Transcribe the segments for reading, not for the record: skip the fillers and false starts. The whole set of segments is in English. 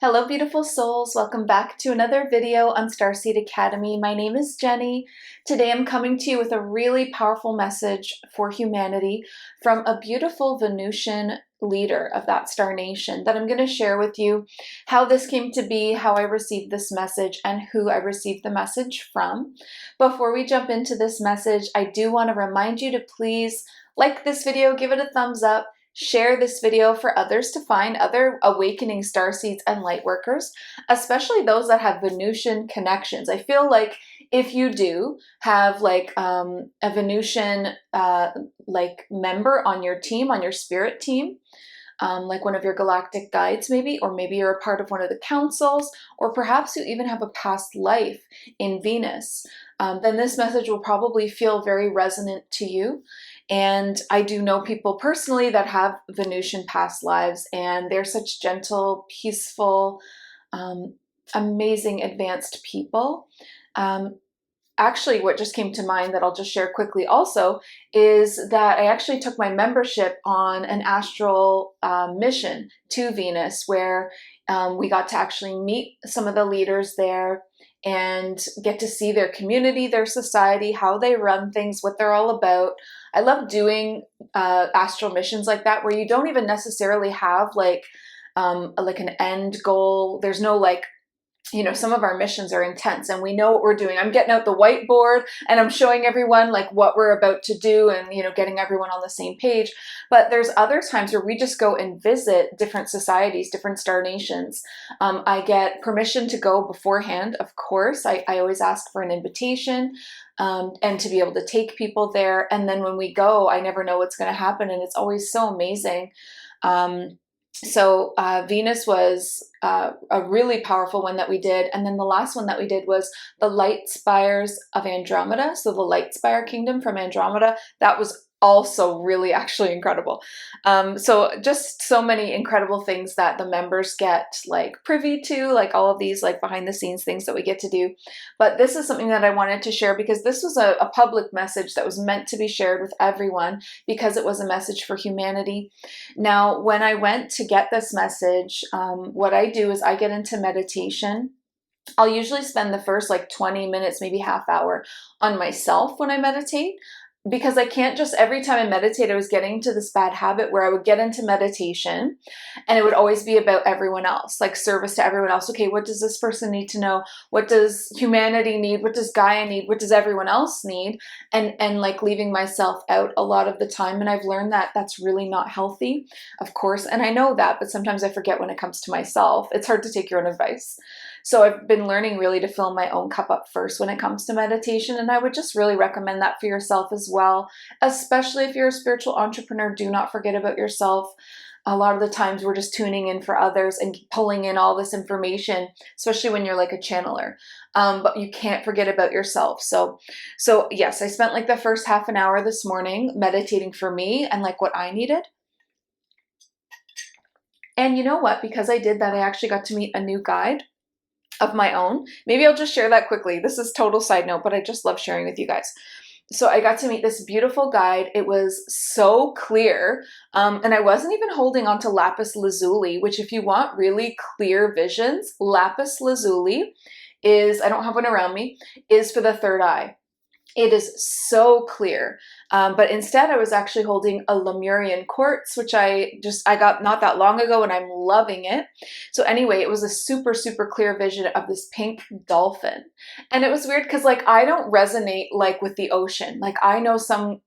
Hello, beautiful souls. Welcome back to another video on Starseed Academy. My name is Jenny. Today I'm coming to you with a really powerful message for humanity from a beautiful Venusian leader of that star nation that I'm going to share with you how this came to be, how I received this message, and who I received the message from. Before we jump into this message, I do want to remind you to please like this video, give it a thumbs up, share this video for others to find, other awakening starseeds and light workers, especially those that have Venusian connections. I feel like if you do have like a Venusian like member on your team, on your spirit team, like one of your galactic guides maybe, or maybe you're a part of one of the councils, or perhaps you even have a past life in Venus, then this message will probably feel very resonant to you. And I do know people personally that have Venusian past lives, and they're such gentle, peaceful, amazing, advanced people. Actually, what just came to mind that I'll just share quickly also is that I actually took my membership on an astral mission to Venus, where we got to actually meet some of the leaders there and get to see their community, their society, how they run things, what they're all about. I love doing astral missions like that, where you don't even necessarily have like an end goal. There's no like, you know, some of our missions are intense and we know what we're doing. I'm getting out the whiteboard and I'm showing everyone like what we're about to do and, you know, getting everyone on the same page. But there's other times where we just go and visit different societies, different star nations. I get permission to go beforehand, of course. I always ask for an invitation and to be able to take people there. And then when we go, I never know what's going to happen. And it's always so amazing. So Venus was a really powerful one that we did. And then the last one that we did was the Light Spires of Andromeda. So the Light Spire Kingdom from Andromeda. That was also really actually incredible. So just so many incredible things that the members get like privy to, like all of these like behind the scenes things that we get to do. But this is something that I wanted to share because this was a public message that was meant to be shared with everyone because it was a message for humanity. Now, when I went to get this message, what I do is I get into meditation. I'll usually spend the first like 20 minutes, maybe half hour on myself when I meditate. Because I can't just, every time I meditate, I was getting into this bad habit where I would get into meditation and it would always be about everyone else, like service to everyone else. Okay, what does this person need to know? What does humanity need? What does Gaia need? What does everyone else need? And like leaving myself out a lot of the time. And I've learned that that's really not healthy, of course. And I know that, but sometimes I forget when it comes to myself. It's hard to take your own advice. So I've been learning really to fill my own cup up first when it comes to meditation. And I would just really recommend that for yourself as well, especially if you're a spiritual entrepreneur. Do not forget about yourself. A lot of the times we're just tuning in for others and pulling in all this information, especially when you're like a channeler. But you can't forget about yourself. So yes, I spent like the first half an hour this morning meditating for me and like what I needed. And you know what? Because I did that, I actually got to meet a new guide of my own. Maybe I'll just share that quickly. This is total side note, but I just love sharing with you guys. So I got to meet this beautiful guide. It was so clear. And I wasn't even holding on to lapis lazuli, which if you want really clear visions, lapis lazuli is, I don't have one around me, is for the third eye. It is so clear. But instead I was actually holding a Lemurian quartz, which I got not that long ago and I'm loving it. So anyway, it was a super, super clear vision of this pink dolphin. And it was weird because like, I don't resonate like with the ocean. Like I know some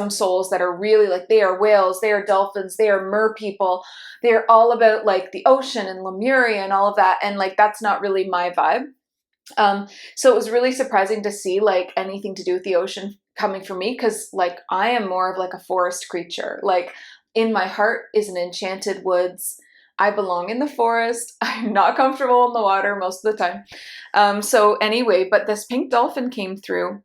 souls that are really like, they are whales, they are dolphins, they are mer people. They're all about like the ocean and Lemuria and all of that. And like, that's not really my vibe. So it was really surprising to see like anything to do with the ocean coming from me, because like I am more of like a forest creature. Like in my heart is an enchanted woods. I belong in the forest. I'm not comfortable in the water most of the time. So anyway, but this pink dolphin came through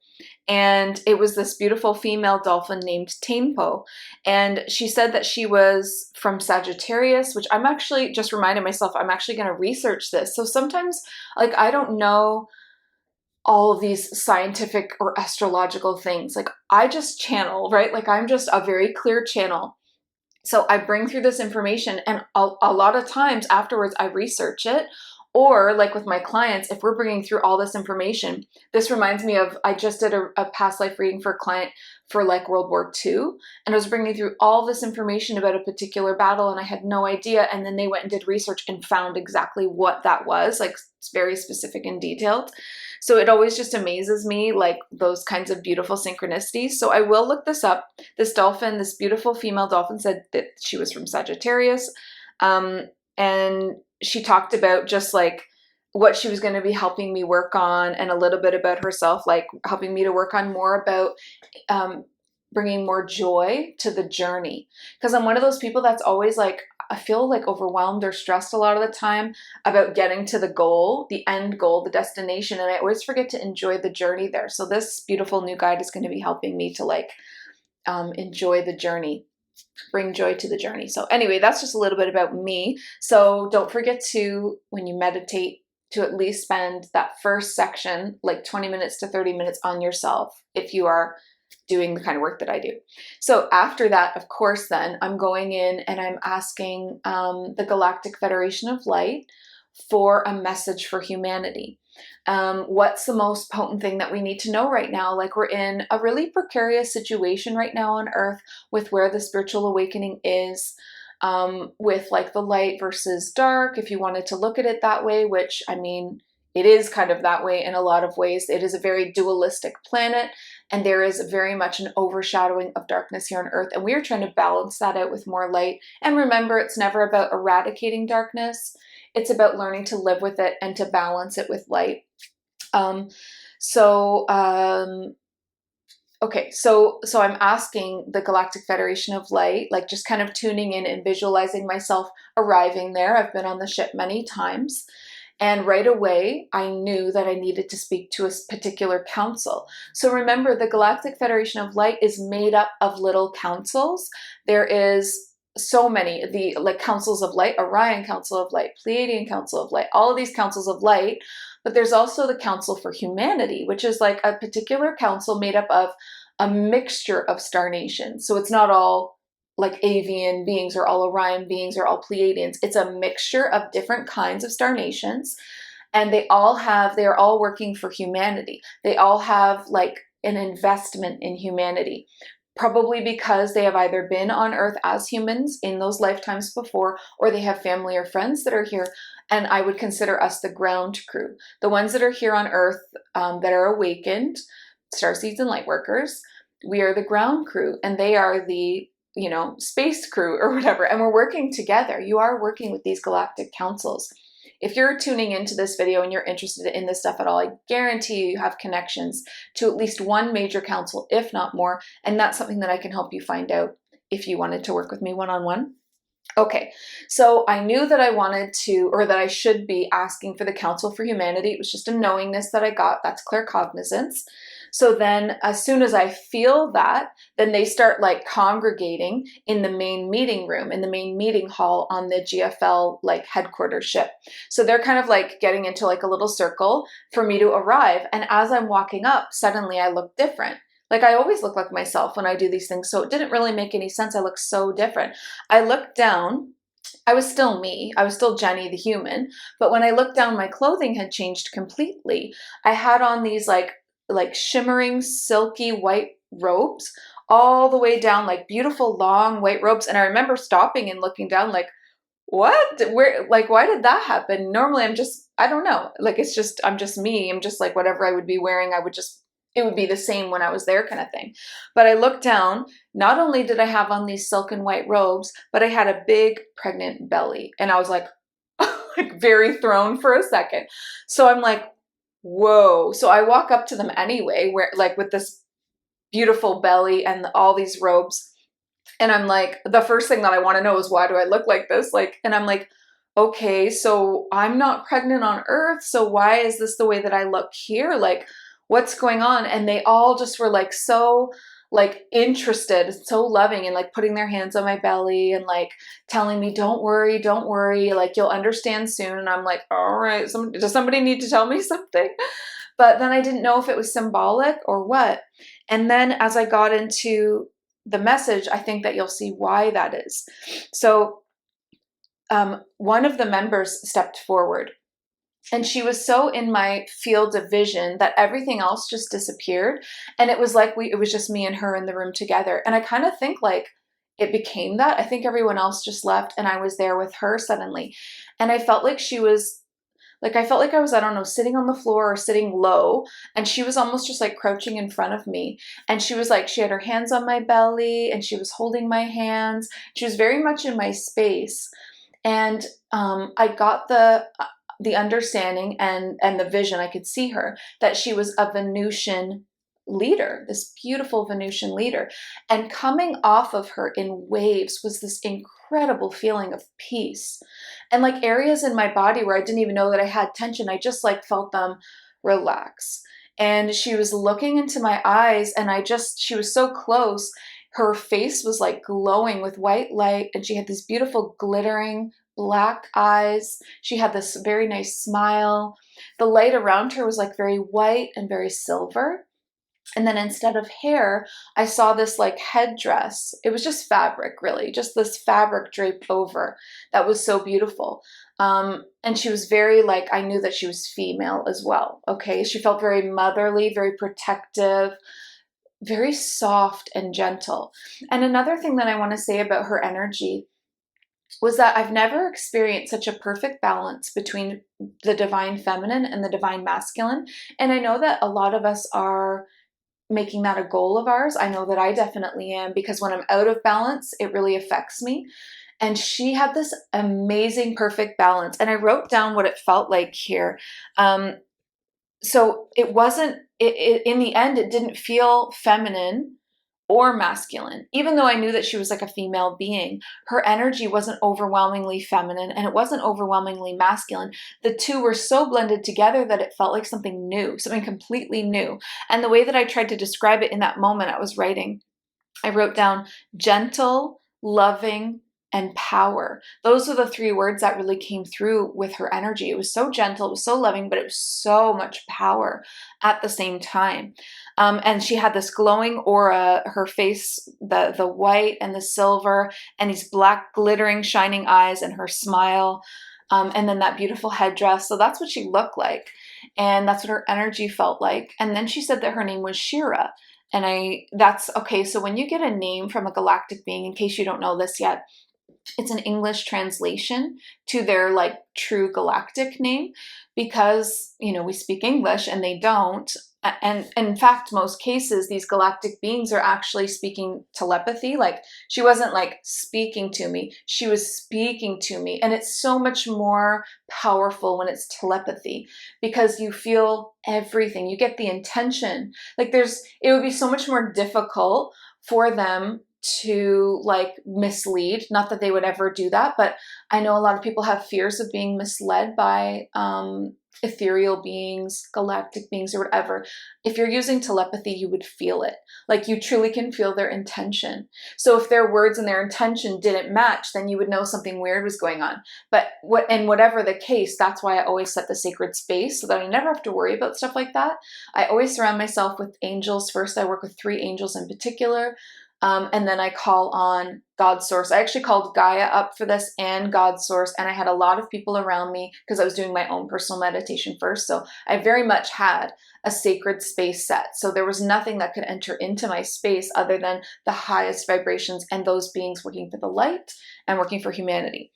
and it was this beautiful female dolphin named Tainpo. And she said that she was from Sagittarius, which I'm actually just reminding myself, I'm actually going to research this. So sometimes like, I don't know all of these scientific or astrological things. Like I just channel, right? Like I'm just a very clear channel. So I bring through this information, and a lot of times afterwards I research it. Or like with my clients, if we're bringing through all this information, this reminds me of, I just did a past life reading for a client for like World War II. And I was bringing through all this information about a particular battle and I had no idea. And then they went and did research and found exactly what that was, like it's very specific and detailed. So it always just amazes me, like those kinds of beautiful synchronicities. So I will look this up. This dolphin, this beautiful female dolphin, said that she was from Sagittarius. And she talked about just like what she was going to be helping me work on, and a little bit about herself, like helping me to work on more about bringing more joy to the journey. Because I'm one of those people that's always like, I feel like overwhelmed or stressed a lot of the time about getting to the goal, the end goal, the destination. And I always forget to enjoy the journey there. So this beautiful new guide is going to be helping me to like enjoy the journey, bring joy to the journey. So anyway, that's just a little bit about me. So don't forget to, when you meditate, to at least spend that first section, like 20 minutes to 30 minutes on yourself if you are doing the kind of work that I do. So after that, of course, then I'm going in and I'm asking the Galactic Federation of Light for a message for humanity. What's the most potent thing that we need to know right now? Like we're in a really precarious situation right now on Earth with where the spiritual awakening is, with like the light versus dark, if you wanted to look at it that way, which I mean, it is kind of that way in a lot of ways. It is a very dualistic planet, and there is very much an overshadowing of darkness here on Earth. And we are trying to balance that out with more light. And remember, it's never about eradicating darkness. It's about learning to live with it and to balance it with light. Okay, so I'm asking the Galactic Federation of Light, like just kind of tuning in and visualizing myself arriving there. I've been on the ship many times. And right away, I knew that I needed to speak to a particular council. So remember, the Galactic Federation of Light is made up of little councils. There is so many, the like councils of light, Orion Council of Light, Pleiadian Council of Light, all of these councils of light. But there's also the Council for Humanity, which is like a particular council made up of a mixture of star nations. So it's not all like avian beings or all Orion beings or all Pleiadians. It's a mixture of different kinds of star nations. And they are all working for humanity. They all have like an investment in humanity. Probably because they have either been on Earth as humans in those lifetimes before, or they have family or friends that are here. And I would consider us the ground crew. The ones that are here on Earth that are awakened, starseeds and light workers, we are the ground crew, and they are the space crew or whatever, and we're working together. You are working with these galactic councils. If you're tuning into this video and you're interested in this stuff at all, I guarantee you have connections to at least one major council, if not more, and that's something that I can help you find out if you wanted to work with me one-on-one. Okay, so I knew that I wanted to, or that I should be asking for the Council for Humanity. It was just a knowingness that I got. That's claircognizance. So then as soon as I feel that, then they start like congregating in the main meeting room, in the main meeting hall on the GFL like headquarters ship. So they're kind of like getting into like a little circle for me to arrive. And as I'm walking up, suddenly I look different. Like I always look like myself when I do these things. So it didn't really make any sense. I look so different. I looked down. I was still me. I was still Jenny the human. But when I looked down, my clothing had changed completely. I had on these like shimmering, silky white robes all the way down, like beautiful long white robes. And I remember stopping and looking down like, what? Where, like, why did that happen? Normally I'm just, I don't know. Like, it's just, I'm just me. I'm just like whatever I would be wearing, it would be the same when I was there kind of thing. But I looked down, not only did I have on these silken white robes, but I had a big pregnant belly. And I was like, like very thrown for a second. So I'm like, whoa. So I walk up to them anyway, where like with this beautiful belly and all these robes. And I'm like, the first thing that I want to know is, why do I look like this? Like, and I'm like, okay, so I'm not pregnant on Earth. So why is this the way that I look here? Like, what's going on? And they all just were like so like interested, so loving, and like putting their hands on my belly and like telling me, don't worry, like you'll understand soon. And I'm like, all right, does somebody need to tell me something? But then I didn't know if it was symbolic or what. And then as I got into the message, I think that you'll see why that is. So one of the members stepped forward, and she was so in my field of vision that everything else just disappeared. And it was like it was just me and her in the room together. And I kind of think like it became that. I think everyone else just left and I was there with her suddenly. And I felt like she was like, I felt like I was, I don't know, sitting on the floor or sitting low. And she was almost just like crouching in front of me. And she was like, she had her hands on my belly and she was holding my hands. She was very much in my space. And I got the understanding and the vision, I could see her, that she was a Venusian leader, this beautiful Venusian leader. And coming off of her in waves was this incredible feeling of peace. And like areas in my body where I didn't even know that I had tension, I just like felt them relax. And she was looking into my eyes and she was so close. Her face was like glowing with white light and she had these beautiful glittering black eyes. She had this very nice smile. The light around her was like very white and very silver. And then instead of hair, I saw this like headdress. It was just fabric, really, just this fabric draped over that was so beautiful. And she was very like, I knew that she was female as well. Okay. She felt very motherly, very protective, very soft and gentle. And another thing that I want to say about her energy was that I've never experienced such a perfect balance between the divine feminine and the divine masculine. And I know that a lot of us are making that a goal of ours. I know that I definitely am, because when I'm out of balance, it really affects me. And she had this amazing, perfect balance. And I wrote down what it felt like here. So it wasn't, in the end, it didn't feel feminine or masculine. Even though I knew that she was like a female being, her energy wasn't overwhelmingly feminine and it wasn't overwhelmingly masculine. The two were so blended together that it felt like something new, something completely new. And the way that I tried to describe it in that moment I was writing, I wrote down gentle, loving, and power. Those are the three words that really came through with her energy. It was so gentle, it was so loving, but it was so much power at the same time. And she had this glowing aura, her face, the white and the silver, and these black glittering shining eyes, and her smile, and then that beautiful headdress. So that's what she looked like. And that's what her energy felt like. And then she said that her name was Shira. And that's okay. So when you get a name from a galactic being, in case you don't know this yet, it's an English translation to their like true galactic name, because, we speak English and they don't. And in fact, most cases, these galactic beings are actually speaking telepathy. Like she wasn't like speaking to me, she was speaking to me. And it's so much more powerful when it's telepathy, because you feel everything. You get the intention. Like it would be so much more difficult for them to like mislead. Not that they would ever do that, but I know a lot of people have fears of being misled by ethereal beings, galactic beings, or whatever. If you're using telepathy, you would feel it. Like you truly can feel their intention. So if their words and their intention didn't match, then you would know something weird was going on. But whatever the case, that's why I always set the sacred space so that I never have to worry about stuff like that. I always surround myself with angels first. I work with 3 angels in particular. And then I call on God's source. I actually called Gaia up for this and God's source. And I had a lot of people around me because I was doing my own personal meditation first. So I very much had a sacred space set. So there was nothing that could enter into my space other than the highest vibrations and those beings working for the light and working for humanity.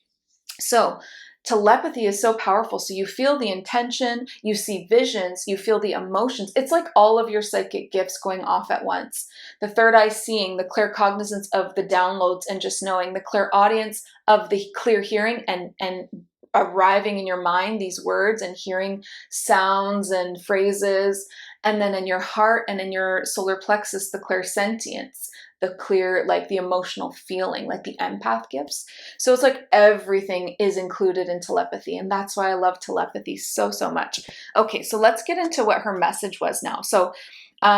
So telepathy is so powerful. So you feel the intention, you see visions, you feel the emotions. It's like all of your psychic gifts going off at once. The third eye seeing, the clear cognizance of the downloads and just knowing, the clear audience of the clear hearing and arriving in your mind, these words and hearing sounds and phrases. And then in your heart and in your solar plexus, the clairsentience, the clear, like the emotional feeling, like the empath gifts. So it's like everything is included in telepathy. And that's why I love telepathy so, so much. Okay, so let's get into what her message was now. So, so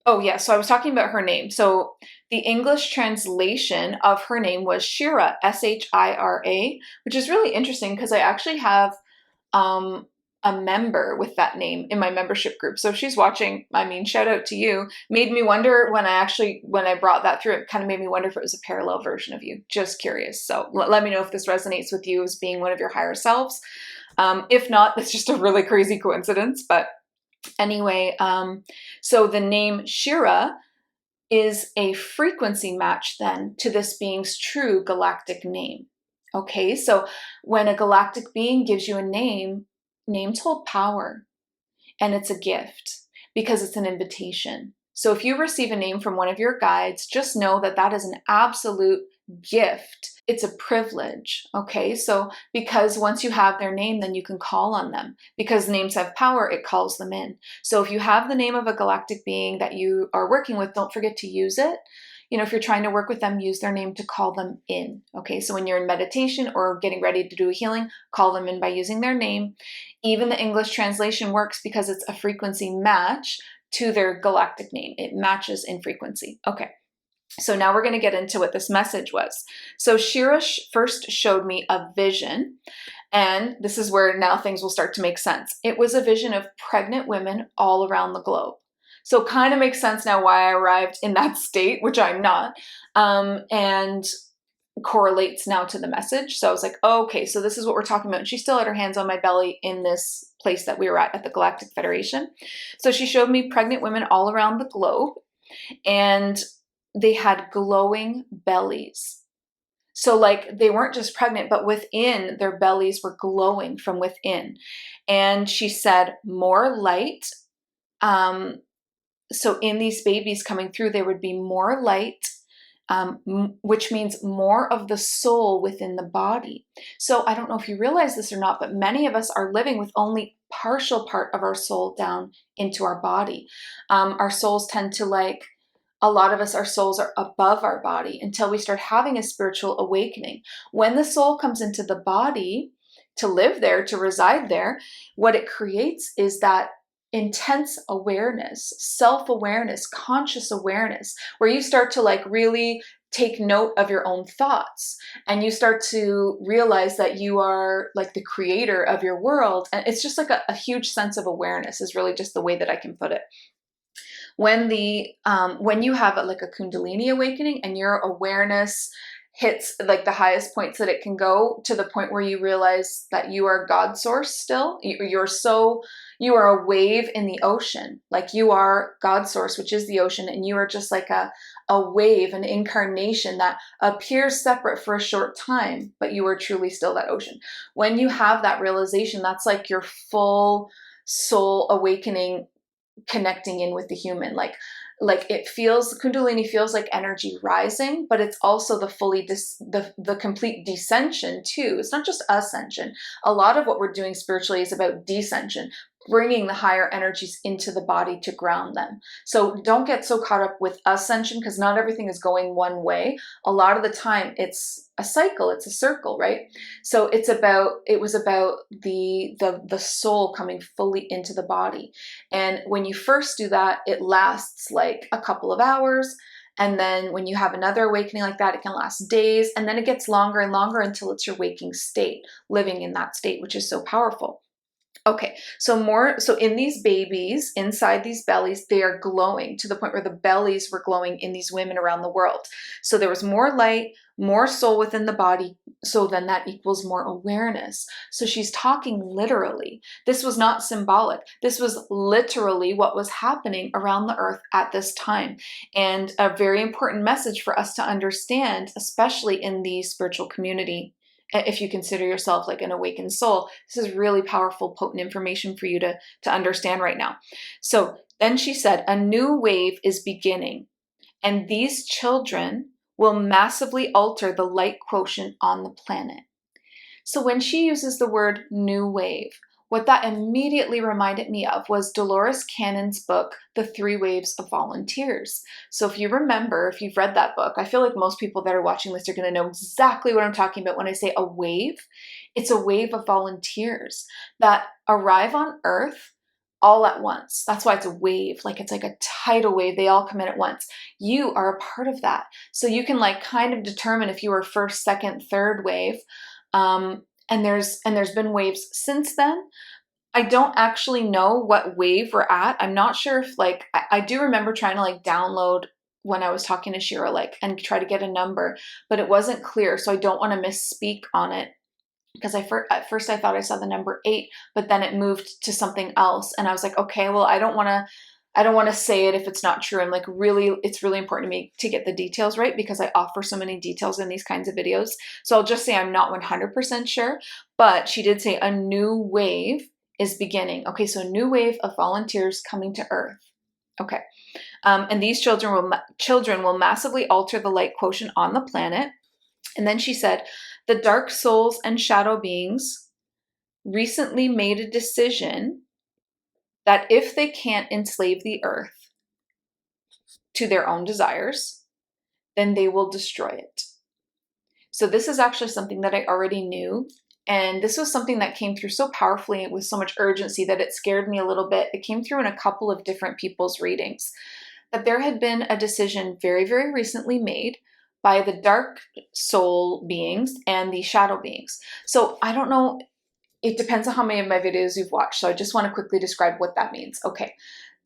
I was talking about her name. So the English translation of her name was Shira, Shira, which is really interesting because I actually have a member with that name in my membership group. So if she's watching, I mean, shout out to you. Made me wonder when I brought that through, it kind of made me wonder if it was a parallel version of you. Just curious. So let me know if this resonates with you as being one of your higher selves. If not, that's just a really crazy coincidence. But anyway, so the name Shira is a frequency match then to this being's true galactic name. Okay, so when a galactic being gives you a name, names hold power, and it's a gift because it's an invitation. So if you receive a name from one of your guides, just know that that is an absolute gift. It's a privilege, okay? So because once you have their name, then you can call on them. Because names have power, it calls them in. So if you have the name of a galactic being that you are working with, don't forget to use it. You know, if you're trying to work with them, use their name to call them in, okay? So when you're in meditation or getting ready to do a healing, call them in by using their name. Even the English translation works because it's a frequency match to their galactic name. It matches in frequency. Okay. So now we're going to get into what this message was. So Shira first showed me a vision, and this is where now things will start to make sense. It was a vision of pregnant women all around the globe. So kind of makes sense now why I arrived in that state, which I'm not, and correlates now to the message. So I was like, oh, okay, so this is what we're talking about. And she still had her hands on my belly in this place that we were at the Galactic Federation. So she showed me pregnant women all around the globe, and they had glowing bellies. So like they weren't just pregnant, but within their bellies were glowing from within. And she said more light. So in these babies coming through, there would be more light, which means more of the soul within the body. So I don't know if you realize this or not, but many of us are living with only partial part of our soul down into our body. Our souls tend to a lot of us, our souls are above our body until we start having a spiritual awakening. When the soul comes into the body to live there, to reside there, what it creates is that intense awareness, self-awareness, conscious awareness, where you start to really take note of your own thoughts, and you start to realize that you are like the creator of your world. And it's just like a huge sense of awareness is really just the way that I can put it. When you have a Kundalini awakening and your awareness hits like the highest points that it can go, to the point where you realize that you are God source still, you are a wave in the ocean, like you are God source, which is the ocean, and you are just like a wave, an incarnation that appears separate for a short time, but you are truly still that ocean. When you have that realization, that's like your full soul awakening, connecting in with the human. Like it feels, Kundalini feels like energy rising, but it's also the complete descension too. It's not just ascension. A lot of what we're doing spiritually is about descension, bringing the higher energies into the body to ground them. So don't get so caught up with ascension, because not everything is going one way. A lot of the time it's a cycle, it's a circle, right? So it was about the soul coming fully into the body. And when you first do that, it lasts like a couple of hours. And then when you have another awakening like that, it can last days. And then it gets longer and longer until it's your waking state, living in that state, which is so powerful. Okay, so in these babies, inside these bellies, they are glowing to the point where the bellies were glowing in these women around the world. So there was more light, more soul within the body, so then that equals more awareness. So she's talking literally. This was not symbolic. This was literally what was happening around the earth at this time. And a very important message for us to understand, especially in the spiritual community. If you consider yourself like an awakened soul, this is really powerful, potent information for you to understand right now. So then she said, a new wave is beginning, and these children will massively alter the light quotient on the planet. So when she uses the word new wave, what that immediately reminded me of was Dolores Cannon's book, The 3 Waves of Volunteers. So if you remember, if you've read that book, I feel like most people that are watching this are going to know exactly what I'm talking about when I say a wave. It's a wave of volunteers that arrive on Earth all at once. That's why it's a wave. Like it's like a tidal wave. They all come in at once. You are a part of that. So you can kind of determine if you were first, second, third wave. And there's been waves since then, I don't actually know what wave we're at. I'm not sure if like, I do remember trying to like download when I was talking to Shira, like, and try to get a number, but it wasn't clear. So I don't want to misspeak on it, because at first I thought I saw the number 8, but then it moved to something else. And I was like, okay, well, I don't want to say it if it's not true. I'm like, really, it's really important to me to get the details right, because I offer so many details in these kinds of videos. So I'll just say I'm not 100% sure, but she did say a new wave is beginning. Okay, so a new wave of volunteers coming to Earth. Okay. And these children will massively alter the light quotient on the planet. And then she said, the dark souls and shadow beings recently made a decision that if they can't enslave the Earth to their own desires, then they will destroy it. So this is actually something that I already knew. And this was something that came through so powerfully with so much urgency that it scared me a little bit. It came through in a couple of different people's readings, that there had been a decision very, very recently made by the dark soul beings and the shadow beings. So I don't know, it depends on how many of my videos you've watched. So I just want to quickly describe what that means. Okay,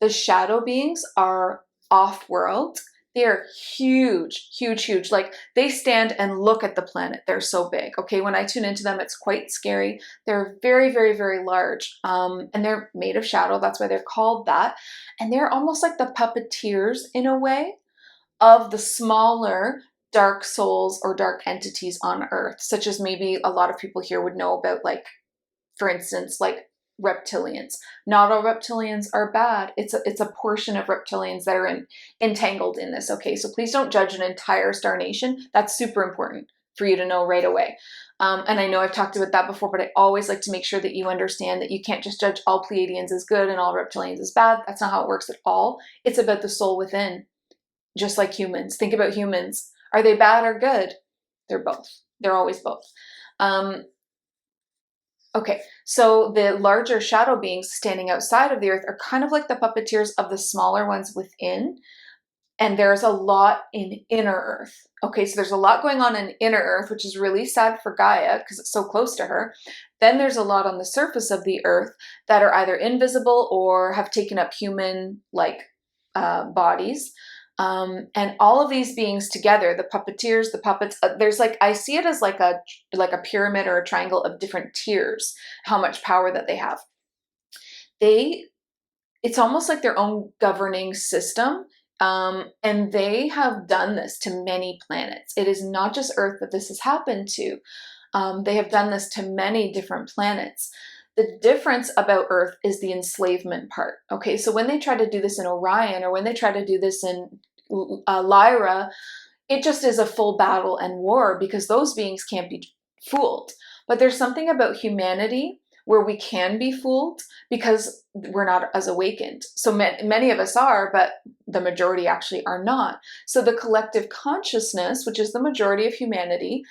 the shadow beings are off-world. They're huge, huge, huge. Like, they stand and look at the planet. They're so big. Okay, when I tune into them, it's quite scary. They're very, very, very large. And they're made of shadow. That's why they're called that. And they're almost like the puppeteers in a way of the smaller dark souls or dark entities on Earth, such as maybe a lot of people here would know about, like, for instance, like reptilians. Not all reptilians are bad. It's a portion of reptilians that are entangled in this. Okay, so please don't judge an entire star nation. That's super important for you to know right away. And I know I've talked about that before, but I always like to make sure that you understand that you can't just judge all Pleiadians as good and all reptilians as bad. That's not how it works at all. It's about the soul within, just like humans. Think about humans. Are they bad or good? They're both. They're always both. Okay, so the larger shadow beings standing outside of the Earth are kind of like the puppeteers of the smaller ones within. And there's a lot in inner Earth. Okay, so there's a lot going on in inner Earth, which is really sad for Gaia because it's so close to her. Then there's a lot on the surface of the Earth that are either invisible or have taken up human-like bodies. And all of these beings together, the puppeteers, the puppets, there's like, I see it as like a pyramid or a triangle of different tiers, how much power that they have. It's almost like their own governing system. And they have done this to many planets. It is not just Earth that this has happened to. They have done this to many different planets. The difference about Earth is the enslavement part. Okay, so when they try to do this in Orion, or when they try to do this in Lyra, it just is a full battle and war, because those beings can't be fooled. But there's something about humanity where we can be fooled because we're not as awakened. So many of us are, but the majority actually are not. So the collective consciousness, which is the majority of humanity,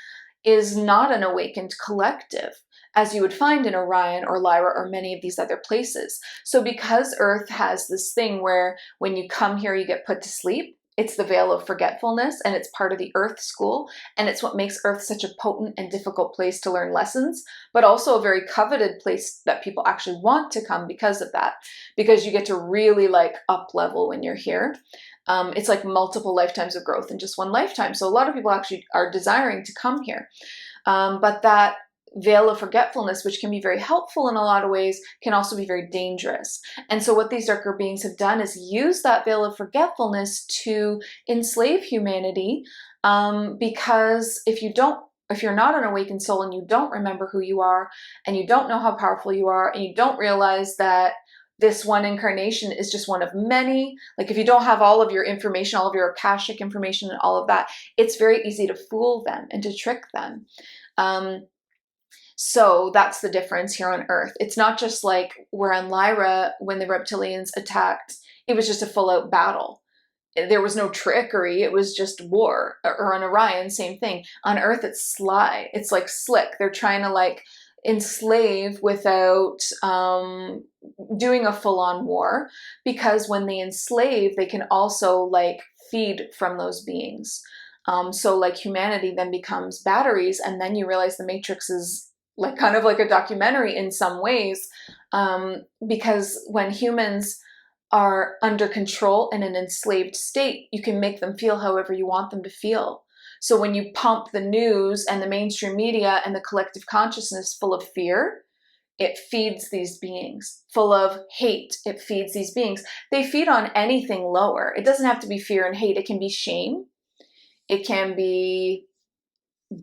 is not an awakened collective, as you would find in Orion or Lyra or many of these other places. So because Earth has this thing where when you come here, you get put to sleep, it's the veil of forgetfulness, and it's part of the Earth school, and it's what makes Earth such a potent and difficult place to learn lessons, but also a very coveted place that people actually want to come because of that, because you get to really like up level when you're here. It's like multiple lifetimes of growth in just one lifetime. So a lot of people actually are desiring to come here. But that veil of forgetfulness, which can be very helpful in a lot of ways, can also be very dangerous. And so what these darker beings have done is use that veil of forgetfulness to enslave humanity, because if you're not an awakened soul and you don't remember who you are, and you don't know how powerful you are, and you don't realize that this one incarnation is just one of many, like if you don't have all of your information, all of your Akashic information and all of that, it's very easy to fool them and to trick them. So that's the difference here on Earth. It's not just like where on Lyra, when the reptilians attacked, it was just a full-out battle. There was no trickery, it was just war. Or on Orion, same thing. On Earth, it's sly. It's like slick. They're trying to like enslave without doing a full-on war, because when they enslave, they can also like feed from those beings. So like humanity then becomes batteries, and then you realize the Matrix is like kind of like a documentary in some ways, Because when humans are under control in an enslaved state, you can make them feel however you want them to feel. So when you pump the news and the mainstream media and the collective consciousness full of fear, it feeds these beings. Full of hate, it feeds these beings. They feed on anything lower. It doesn't have to be fear and hate. It can be shame. It can be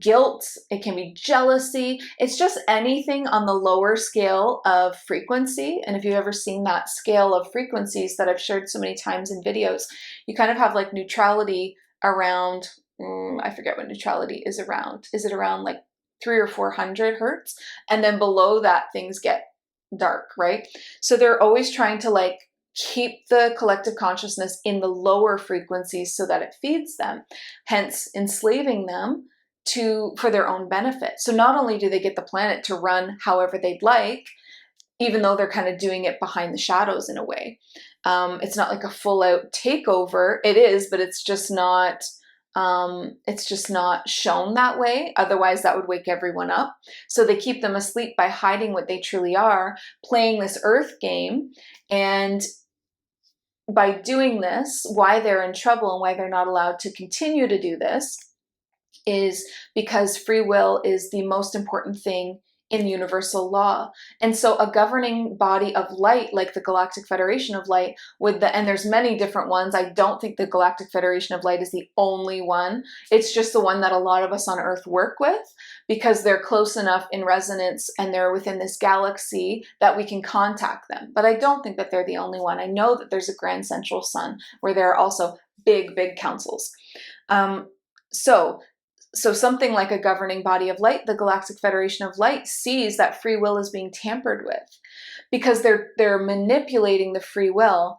guilt. It can be jealousy. It's just anything on the lower scale of frequency. And if you've ever seen that scale of frequencies that I've shared so many times in videos, you kind of have like neutrality around, I forget what neutrality is around. Is it around like 300 or 400 hertz? And then below that, things get dark, right? So they're always trying to like keep the collective consciousness in the lower frequencies so that it feeds them, hence enslaving them for their own benefit. So not only do they get the planet to run however they'd like, even though they're kind of doing it behind the shadows in a way. It's not like a full out takeover. It is, but it's just not shown that way. Otherwise that would wake everyone up. So they keep them asleep by hiding what they truly are, playing this earth game. And by doing this, why they're in trouble and why they're not allowed to continue to do this is because free will is the most important thing in universal law. And so a governing body of light, like the Galactic Federation of Light, and there's many different ones. I don't think the Galactic Federation of Light is the only one. It's just the one that a lot of us on Earth work with because they're close enough in resonance and they're within this galaxy that we can contact them. But I don't think that they're the only one. I know that there's a grand central sun where there are also big, big councils. So something like a governing body of light, the Galactic Federation of Light, sees that free will is being tampered with because they're manipulating the free will,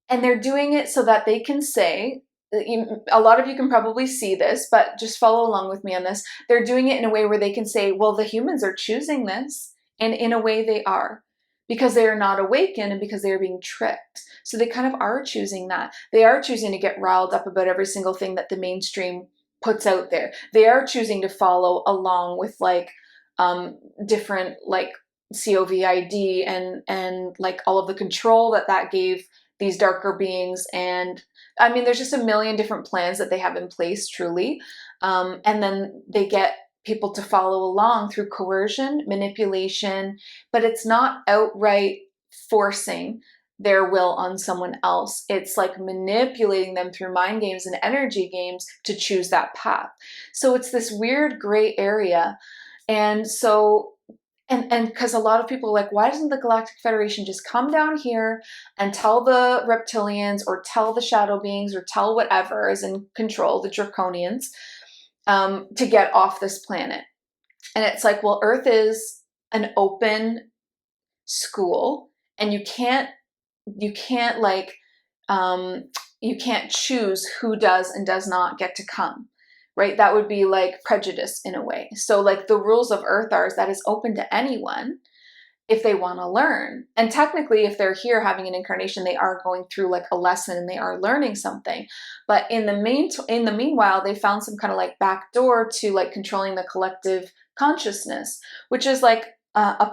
and they're doing it so that they can say, a lot of you can probably see this, but just follow along with me on this. They're doing it in a way where they can say, well, the humans are choosing this, and in a way they are, because they are not awakened and because they are being tricked. So they kind of are choosing that. They are choosing to get riled up about every single thing that the mainstream puts out there. They are choosing to follow along with like different like COVID and like all of the control that gave these darker beings. And I mean, there's just a million different plans that they have in place, truly. And then they get people to follow along through coercion, manipulation, but it's not outright forcing their will on someone else. It's like manipulating them through mind games and energy games to choose that path. So it's this weird gray area. And so, and because a lot of people are like, why doesn't the Galactic Federation just come down here and tell the reptilians or tell the shadow beings or tell whatever is in control, the draconians, to get off this planet? And it's like, well, Earth is an open school, and you can't choose who does and does not get to come, right? That would be like prejudice in a way. So like the rules of Earth are is that is open to anyone if they want to learn. And technically, if they're here having an incarnation, they are going through like a lesson and they are learning something. But in the meanwhile, they found some kind of like back door to like controlling the collective consciousness, which is like a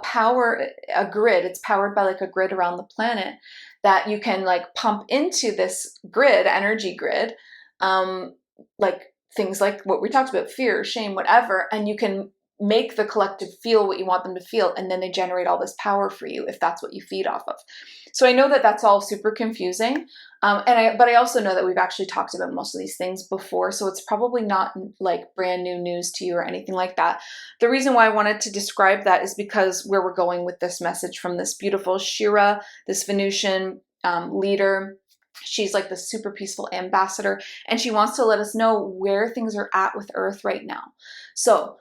grid. It's powered by like a grid around the planet that you can like pump into this grid, energy grid, like things like what we talked about, fear, shame, whatever, and you can make the collective feel what you want them to feel, and then they generate all this power for you if that's what you feed off of. So I know that that's all super confusing, but I also know that we've actually talked about most of these things before, so it's probably not like brand new news to you or anything like that. The reason why I wanted to describe that is because where we're going with this message from this beautiful Shira, this Venusian leader. She's like the super peaceful ambassador, and she wants to let us know where things are at with Earth right now. So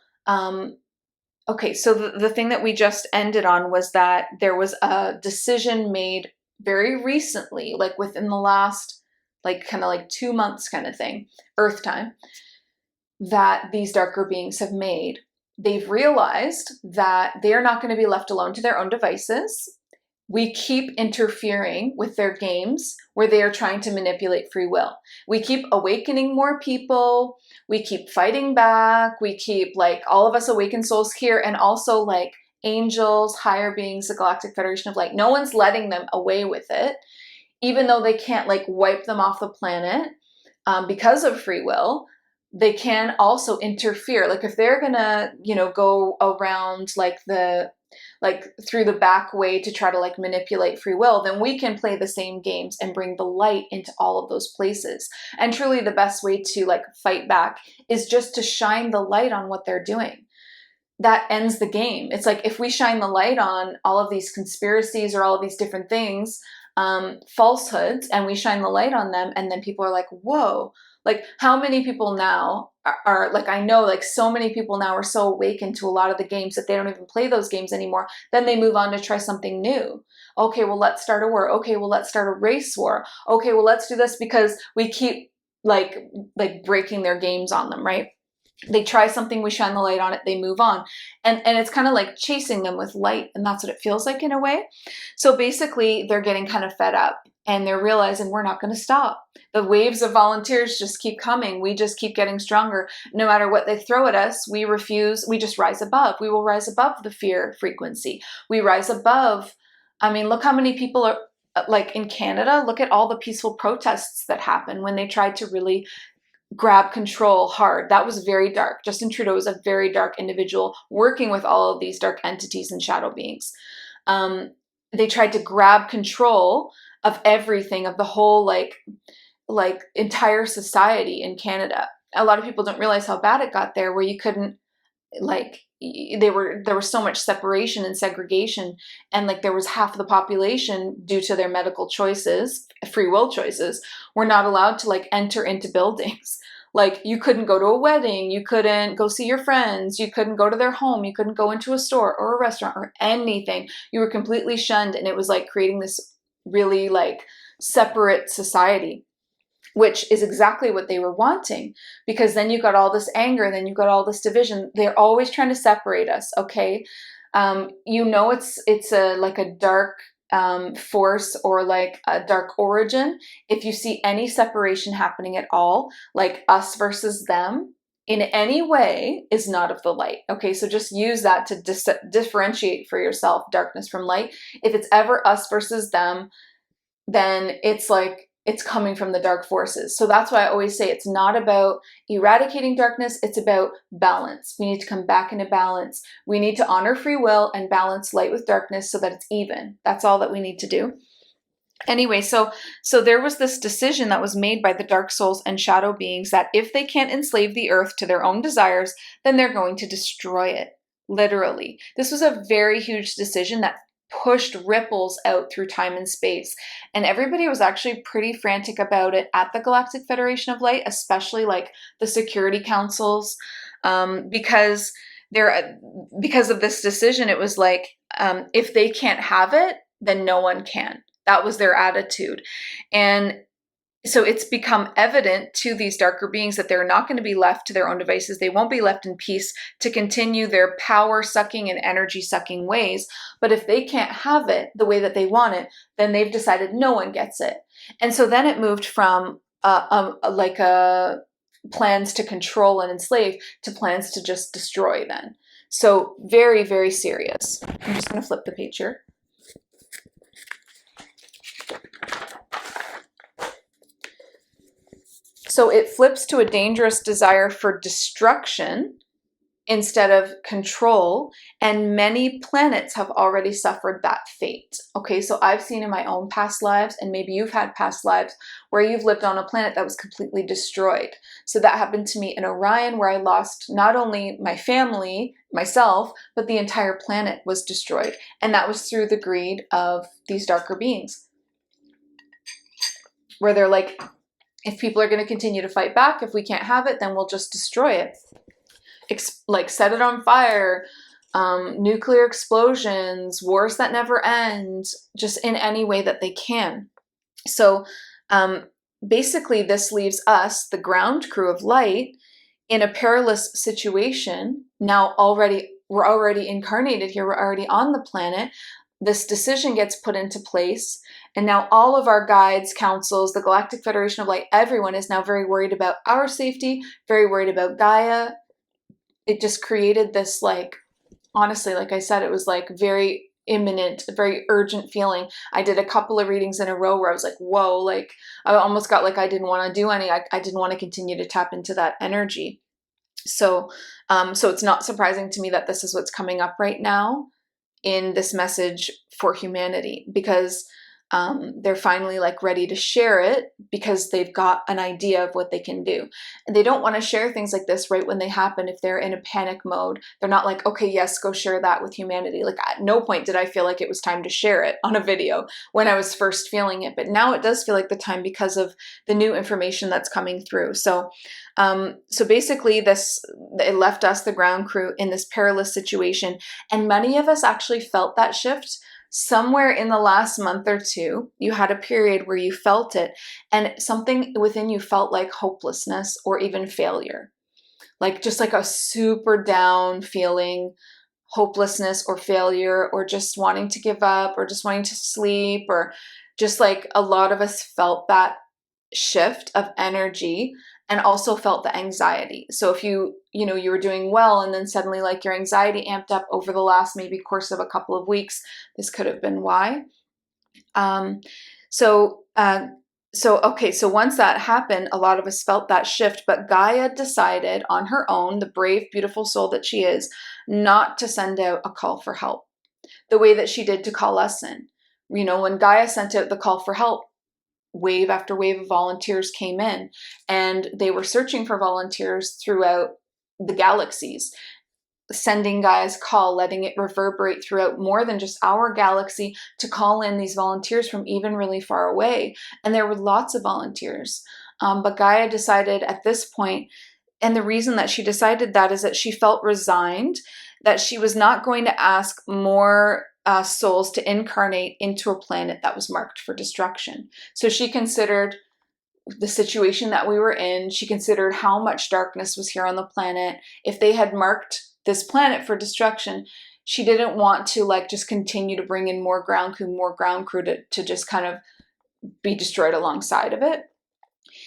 okay, so the thing that we just ended on was that there was a decision made very recently, like within the last, like kind of like 2 months kind of thing, Earth time, that these darker beings have made. They've realized that they are not going to be left alone to their own devices. We keep interfering with their games where they are trying to manipulate free will. We keep awakening more people. We keep fighting back. We keep like all of us awakened souls here, and also like angels, higher beings, the Galactic Federation of Light. No one's letting them away with it, even though they can't like wipe them off the planet because of free will. They can also interfere. Like if they're gonna, you know, go around like through the back way to try to like manipulate free will, then we can play the same games and bring the light into all of those places. And truly the best way to like fight back is just to shine the light on what they're doing. That ends the game. It's like if we shine the light on all of these conspiracies or all of these different things, falsehoods, and we shine the light on them, and then people are like, whoa, like how many people now are like, I know like so many people now are so awakened to a lot of the games that they don't even play those games anymore. Then they move on to try something new. Okay, well, let's start a war. Okay, well, let's start a race war. Okay, well, let's do this because we keep like breaking their games on them, right? They try something, we shine the light on it, they move on. And it's kind of like chasing them with light, and that's what it feels like in a way. So basically, they're getting kind of fed up, and they're realizing we're not going to stop. The waves of volunteers just keep coming. We just keep getting stronger. No matter what they throw at us, we refuse. We just rise above. We will rise above the fear frequency. We rise above. I mean, look how many people are like in Canada. Look at all the peaceful protests that happened when they tried to really grab control hard. That was very dark. Justin Trudeau is a very dark individual working with all of these dark entities and shadow beings. They tried to grab control of everything, of the whole like entire society in Canada. A lot of people don't realize how bad it got there, where you couldn't like there was so much separation and segregation, and like there was half the population, due to their medical choices, free will choices, were not allowed to like enter into buildings. Like you couldn't go to a wedding, you couldn't go see your friends, you couldn't go to their home, you couldn't go into a store or a restaurant or anything. You were completely shunned, and it was like creating this really like separate society, which is exactly what they were wanting, because then you got all this anger, then you got all this division. They're always trying to separate us. Okay. You know, it's a like a dark force, or like a dark origin, if you see any separation happening at all, like us versus them in any way, is not of the light. Okay, so just use that to differentiate for yourself darkness from light. If it's ever us versus them, then it's like it's coming from the dark forces. So that's why I always say it's not about eradicating darkness, it's about balance. We need to come back into balance. We need to honor free will and balance light with darkness so that it's even. That's all that we need to do. Anyway, so there was this decision that was made by the dark souls and shadow beings that if they can't enslave the earth to their own desires, then they're going to destroy it. Literally. This was a very huge decision that pushed ripples out through time and space. And everybody was actually pretty frantic about it at the Galactic Federation of Light, especially like the security councils, because of this decision. It was like, if they can't have it, then no one can. That was their attitude. And so it's become evident to these darker beings that they're not going to be left to their own devices. They won't be left in peace to continue their power-sucking and energy-sucking ways. But if they can't have it the way that they want it, then they've decided no one gets it. And so then it moved from plans to control and enslave to plans to just destroy then. So very, very serious. I'm just going to flip the page here. So it flips to a dangerous desire for destruction instead of control, and many planets have already suffered that fate. Okay, so I've seen in my own past lives, and maybe you've had past lives where you've lived on a planet that was completely destroyed. So that happened to me in Orion, where I lost not only my family, myself, but the entire planet was destroyed. And that was through the greed of these darker beings, where they're like, if people are going to continue to fight back, if we can't have it, then we'll just destroy it. Like set it on fire, nuclear explosions, wars that never end, just in any way that they can. So basically this leaves us, the ground crew of light, in a perilous situation. Now we're already incarnated here, we're already on the planet. This decision gets put into place, and now all of our guides, councils, the Galactic Federation of Light, everyone is now very worried about our safety, very worried about Gaia. It just created this like honestly, like I said, it was like very imminent, very urgent feeling. I did a couple of readings in a row where I was like, whoa, like I almost got like I didn't want to do any, I didn't want to continue to tap into that energy. So, so it's not surprising to me that this is what's coming up right now in this message for humanity, because they're finally like ready to share it because they've got an idea of what they can do. And they don't want to share things like this right when they happen. If they're in a panic mode, they're not like, okay, yes, go share that with humanity. Like at no point did I feel like it was time to share it on a video when I was first feeling it. But now it does feel like the time because of the new information that's coming through. So so basically it left us, the ground crew, in this perilous situation. And many of us actually felt that shift somewhere in the last month or two. You had a period where you felt it, and something within you felt like hopelessness or even failure. Like just like a super down feeling, hopelessness or failure, or just wanting to give up, or just wanting to sleep, or just like a lot of us felt that shift of energy and also felt the anxiety. So if you were doing well and then suddenly like your anxiety amped up over the last maybe course of a couple of weeks, this could have been why. So once that happened, a lot of us felt that shift, but Gaia decided on her own, the brave, beautiful soul that she is, not to send out a call for help the way that she did to call us in. When Gaia sent out the call for help, wave after wave of volunteers came in, and they were searching for volunteers throughout the galaxies, sending Gaia's call, letting it reverberate throughout more than just our galaxy to call in these volunteers from even really far away. And there were lots of volunteers. But Gaia decided at this point, and the reason that she decided that is that she felt resigned, that she was not going to ask more souls to incarnate into a planet that was marked for destruction. So she considered the situation that we were in. She considered how much darkness was here on the planet. If they had marked this planet for destruction, she didn't want to like just continue to bring in more ground crew to just kind of be destroyed alongside of it.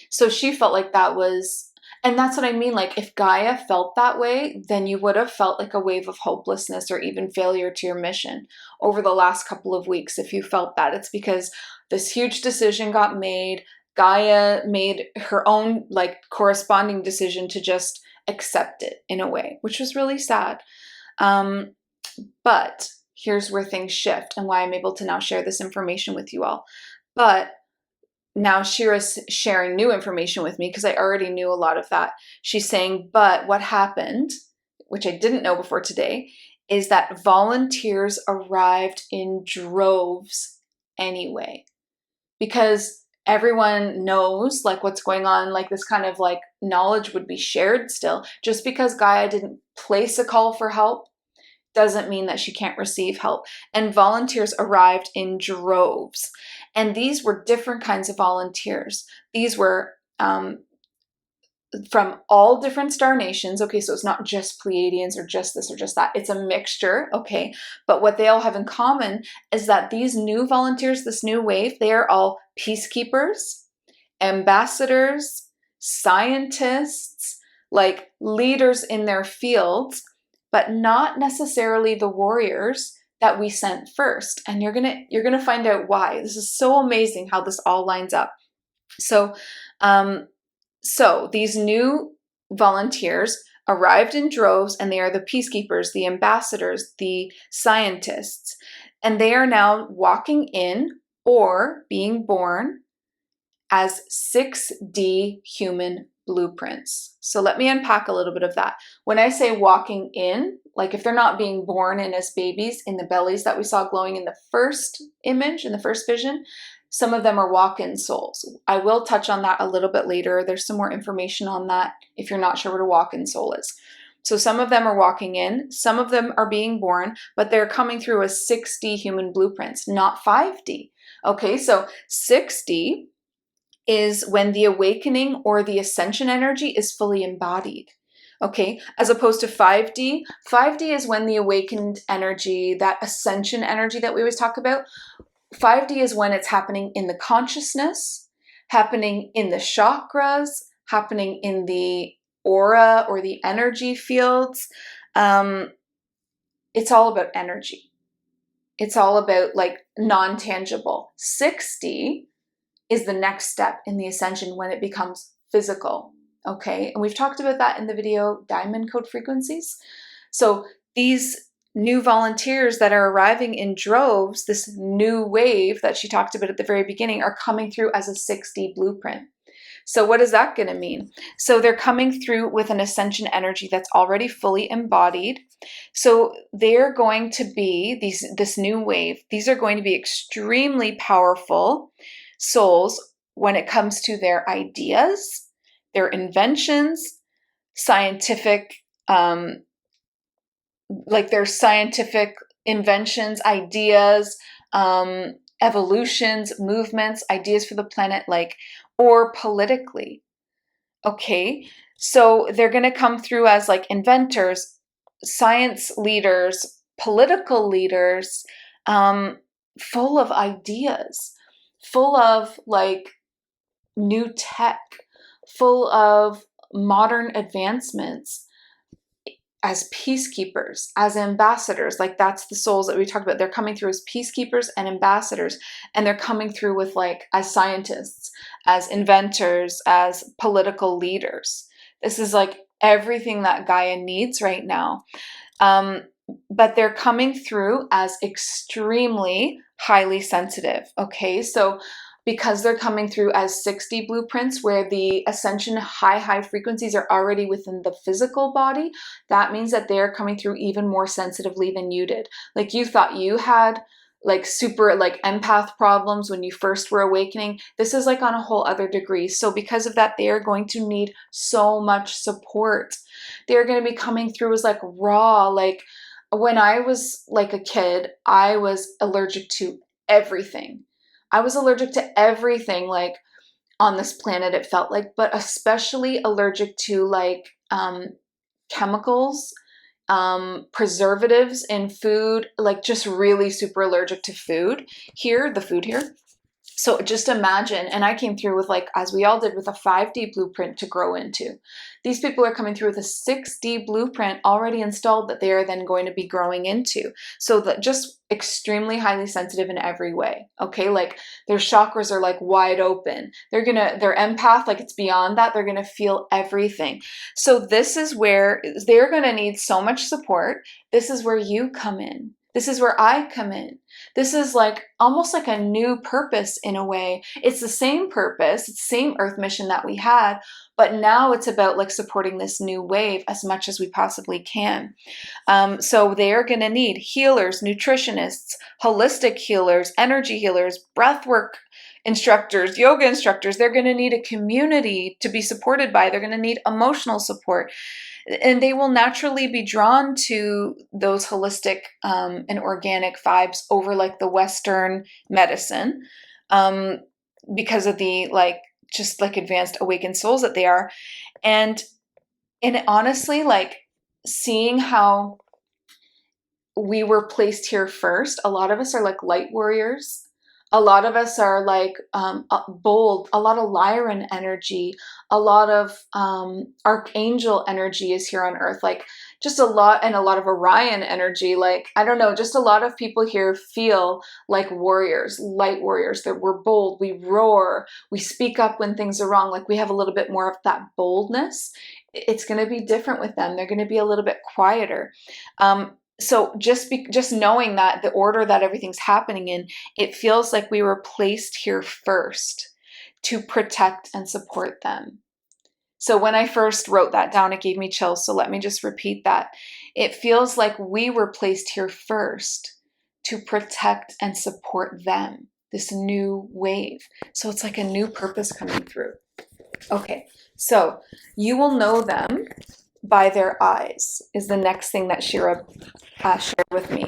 So she felt like that was, and that's what I mean. Like if Gaia felt that way, then you would have felt like a wave of hopelessness or even failure to your mission over the last couple of weeks. If you felt that, it's because this huge decision got made. Gaia made her own like corresponding decision to just accept it in a way, which was really sad. But here's where things shift and why I'm able to now share this information with you all. But now Shira's sharing new information with me because I already knew a lot of that. She's saying, but what happened, which I didn't know before today, is that volunteers arrived in droves anyway. Because everyone knows like what's going on, like this kind of like knowledge would be shared still. Just because Gaia didn't place a call for help doesn't mean that she can't receive help. And volunteers arrived in droves. And these were different kinds of volunteers. These were from all different star nations. Okay, so it's not just Pleiadians or just this or just that. It's a mixture, okay? But what they all have in common is that these new volunteers, this new wave, they are all peacekeepers, ambassadors, scientists, like leaders in their fields, but not necessarily the warriors that we sent first. And you're gonna find out why. This is so amazing how this all lines up. So these new volunteers arrived in droves, and they are the peacekeepers, the ambassadors, the scientists, and they are now walking in or being born as 6D human blueprints. So let me unpack a little bit of that. When I say walking in, like if they're not being born in as babies in the bellies that we saw glowing in the first image, in the first vision, some of them are walk-in souls. I will touch on that a little bit later. There's some more information on that if you're not sure what a walk-in soul is. So some of them are walking in, some of them are being born, but they're coming through as 6D human blueprints, not 5D. Okay, so 6D is when the awakening or the ascension energy is fully embodied. Okay, as opposed to 5D. 5D is when the awakened energy, that ascension energy that we always talk about, 5D is when it's happening in the consciousness, happening in the chakras, happening in the aura or the energy fields. it's all about energy. It's all about like non-tangible. 60 is the next step in the ascension when it becomes physical. Okay, and we've talked about that in the video Diamond Code Frequencies. So these new volunteers that are arriving in droves, this new wave that she talked about at the very beginning, are coming through as a 6D blueprint. So what is that going to mean? So they're coming through with an ascension energy that's already fully embodied. So they're going to be, this new wave, these are going to be extremely powerful souls when it comes to their ideas, their inventions, scientific, like their scientific inventions, ideas, evolutions, movements, ideas for the planet, like, or politically. Okay, so they're going to come through as like inventors, science leaders, political leaders, full of ideas, full of like new tech, full of modern advancements, as peacekeepers, as ambassadors. Like that's the souls that we talked about. They're coming through as peacekeepers and ambassadors, and they're coming through with like as scientists, as inventors, as political leaders. This is like everything that Gaia needs right now. But they're coming through as extremely highly sensitive. Okay, so because they're coming through as 6D blueprints where the ascension high frequencies are already within the physical body, that means that they're coming through even more sensitively than you did. Like you thought you had like super like empath problems when you first were awakening. This is like on a whole other degree. So because of that, they are going to need so much support. They're going to be coming through as like raw. Like when I was like a kid, I was allergic to everything. I was allergic to everything, like on this planet, it felt like, but especially allergic to like chemicals, preservatives in food, like just really super allergic to food here, the food here. So just imagine, and I came through with like, as we all did, with a 5D blueprint to grow into. These people are coming through with a 6D blueprint already installed that they are then going to be growing into. So that just extremely highly sensitive in every way. Okay, like their chakras are like wide open. They're empath, like it's beyond that. They're gonna feel everything. So this is where they're gonna need so much support. This is where you come in. This is where I come in. This is like almost like a new purpose in a way. It's the same purpose, it's the same Earth mission that we had, but now it's about like supporting this new wave as much as we possibly can. So they are going to need healers, nutritionists, holistic healers, energy healers, breathwork instructors, yoga instructors. They're going to need a community to be supported by. They're going to need emotional support. And they will naturally be drawn to those holistic and organic vibes over like the Western medicine because of the like just like advanced awakened souls that they are. And honestly, like seeing how we were placed here first, a lot of us are like light warriors. A lot of us are like bold, a lot of Lyran energy, a lot of archangel energy is here on Earth, like just a lot, and a lot of Orion energy. Like, I don't know, just a lot of people here feel like warriors, light warriors, that we're bold, we roar, we speak up when things are wrong. Like we have a little bit more of that boldness. It's going to be different with them. They're going to be a little bit quieter. So just knowing that the order that everything's happening in, it feels like we were placed here first to protect and support them. So when I first wrote that down, it gave me chills. So let me just repeat that. It feels like we were placed here first to protect and support them, this new wave. So it's like a new purpose coming through. Okay, so you will know them by their eyes is the next thing that Shira shared with me.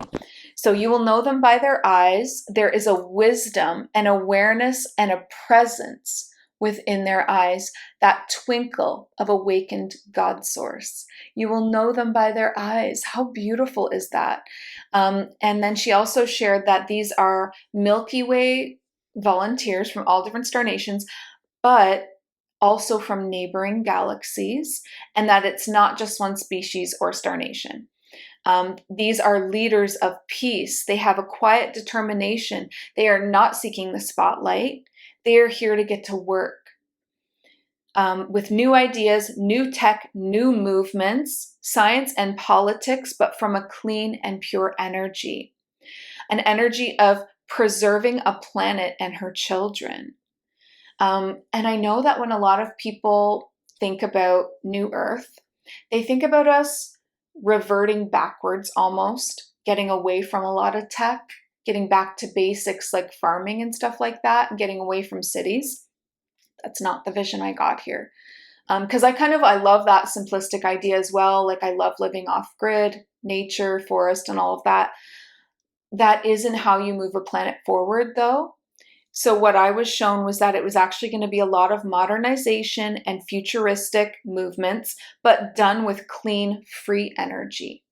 So you will know them by their eyes. There is a wisdom, an awareness, and a presence within their eyes, that twinkle of awakened God source. You will know them by their eyes. How beautiful is that? And then she also shared that these are Milky Way volunteers from all different star nations, but also from neighboring galaxies, and that it's not just one species or star nation. These are leaders of peace. They have a quiet determination. They are not seeking the spotlight. They are here to get to work with new ideas, new tech, new movements, science and politics, but from a clean and pure energy, an energy of preserving a planet and her children. And I know that when a lot of people think about New Earth, they think about us reverting backwards almost, getting away from a lot of tech, getting back to basics like farming and stuff like that, and getting away from cities. That's not the vision I got here. Because I love that simplistic idea as well. Like I love living off grid, nature, forest, and all of that. That isn't how you move a planet forward though. So what I was shown was that it was actually going to be a lot of modernization and futuristic movements, but done with clean, free energy.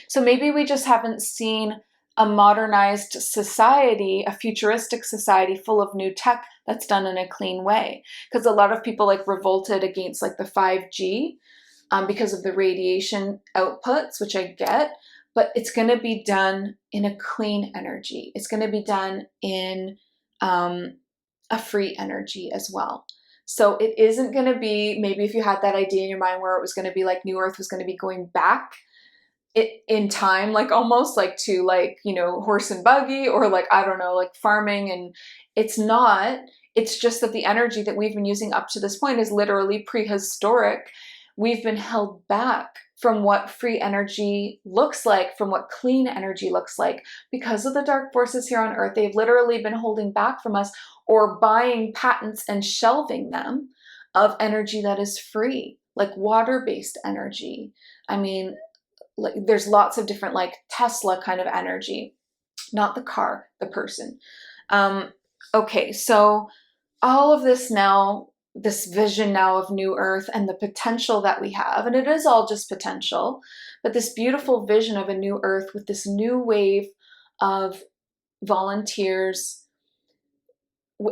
So maybe we just haven't seen a modernized society, a futuristic society full of new tech that's done in a clean way. Because a lot of people like revolted against like the 5G because of the radiation outputs, which I get, but it's going to be done in a clean energy. It's going to be done in a free energy as well. So it isn't going to be, maybe if you had that idea in your mind where it was going to be like New Earth was going to be going back in time, like almost like to like, you know, horse and buggy or like, I don't know, like farming. And it's not, it's just that the energy that we've been using up to this point is literally prehistoric. We've been held back from what free energy looks like, from what clean energy looks like. Because of the dark forces here on Earth, they've literally been holding back from us or buying patents and shelving them of energy that is free, like water-based energy. I mean, like there's lots of different like Tesla kind of energy, not the car, the person. Okay, so all of this now, this vision now of New Earth and the potential that we have, and it is all just potential, but this beautiful vision of a new Earth with this new wave of volunteers,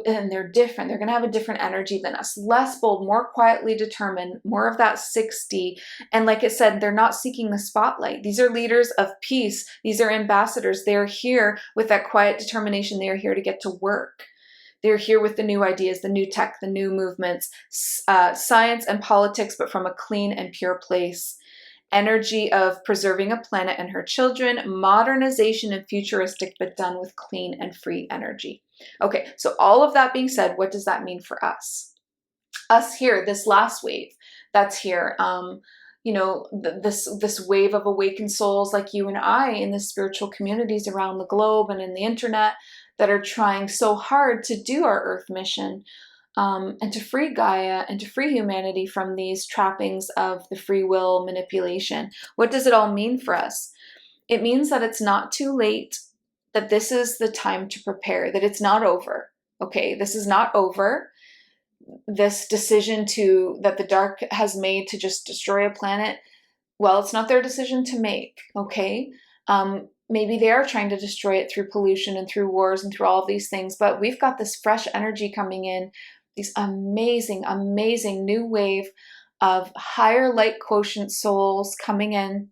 and they're different. They're going to have a different energy than us, less bold, more quietly determined, more of that 60. And like it said, they're not seeking the spotlight. These are leaders of peace. These are ambassadors. They're here with that quiet determination. They are here to get to work. They're here with the new ideas, the new tech, the new movements, science and politics, but from a clean and pure place. Energy of preserving a planet and her children, modernization and futuristic, but done with clean and free energy. Okay, so all of that being said, what does that mean for us? Us here, this last wave that's here, you know, this wave of awakened souls like you and I in the spiritual communities around the globe and in the internet that are trying so hard to do our Earth mission and to free Gaia and to free humanity from these trappings of the free will manipulation. What does it all mean for us? It means that it's not too late, that this is the time to prepare, that it's not over. Okay, this is not over. This decision that the dark has made to just destroy a planet, well, it's not their decision to make, okay? Maybe they are trying to destroy it through pollution and through wars and through all of these things, but we've got this fresh energy coming in, these amazing, amazing new wave of higher light quotient souls coming in.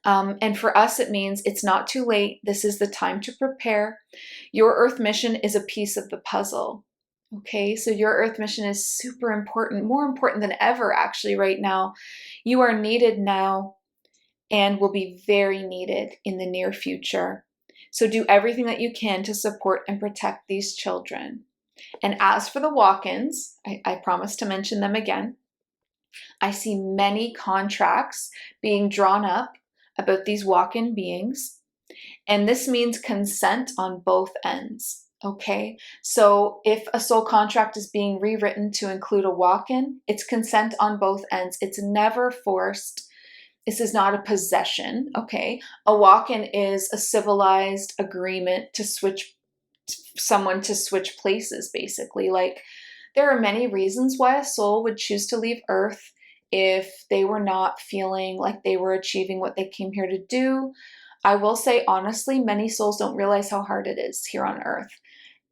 And for us, it means it's not too late. This is the time to prepare. Your Earth mission is a piece of the puzzle. Okay, so your Earth mission is super important, more important than ever, actually, right now. You are needed now and will be very needed in the near future. So do everything that you can to support and protect these children. And as for the walk-ins, I promise to mention them again. I see many contracts being drawn up about these walk-in beings, and this means consent on both ends. Okay, so if a soul contract is being rewritten to include a walk-in, it's consent on both ends. It's never forced. This is not a possession, okay? A walk-in is a civilized agreement to switch places, basically. Like, there are many reasons why a soul would choose to leave Earth if they were not feeling like they were achieving what they came here to do. I will say, honestly, many souls don't realize how hard it is here on Earth.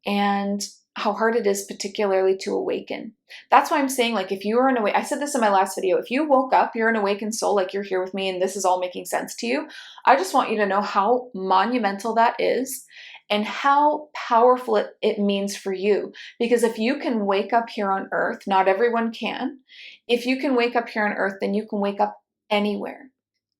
And how hard it is particularly to awaken. That's why I'm saying, like, if you are an I said this in my last video, if you woke up, you're an awakened soul, like you're here with me and this is all making sense to you, I just want you to know how monumental that is and how powerful it means for you. Because if you can wake up here on earth, not everyone can. If you can wake up here on earth, then you can wake up anywhere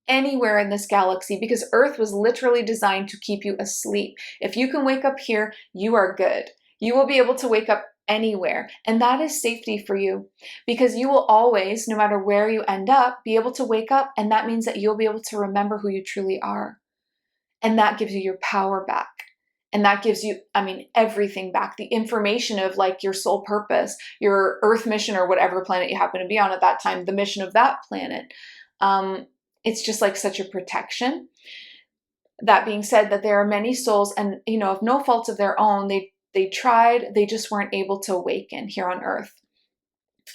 in this galaxy, because Earth was literally designed to keep you asleep. If you can wake up here, you are good. You will be able to wake up anywhere, and that is safety for you, because you will always, no matter where you end up, be able to wake up, and that means that you'll be able to remember who you truly are. And that gives you your power back. And that gives you, I mean, everything back. The information of like your soul purpose, your Earth mission, or whatever planet you happen to be on at that time, the mission of that planet. It's just like such a protection. That being said, that there are many souls, and of no fault of their own, they tried, they just weren't able to awaken here on Earth.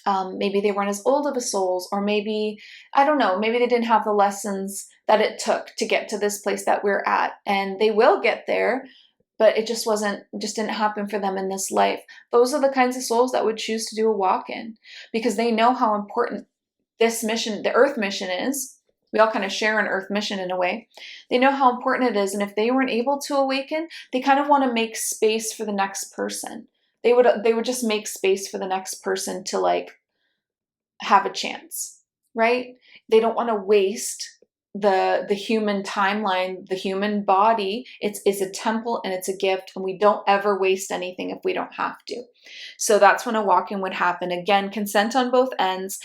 Maybe they weren't as old of a souls, or maybe, I don't know, maybe they didn't have the lessons that it took to get to this place that we're at, and they will get there, but it just didn't happen for them in this life. Those are the kinds of souls that would choose to do a walk-in, because they know how important this mission, the Earth mission, is. We all kind of share an Earth mission in a way. They know how important it is, and if they weren't able to awaken, they kind of want to make space for the next person. They would just make space for the next person to like have a chance, right? They don't want to waste the human timeline, the human body. It's a temple and it's a gift, and we don't ever waste anything if we don't have to. So that's when a walk-in would happen. Again, consent on both ends.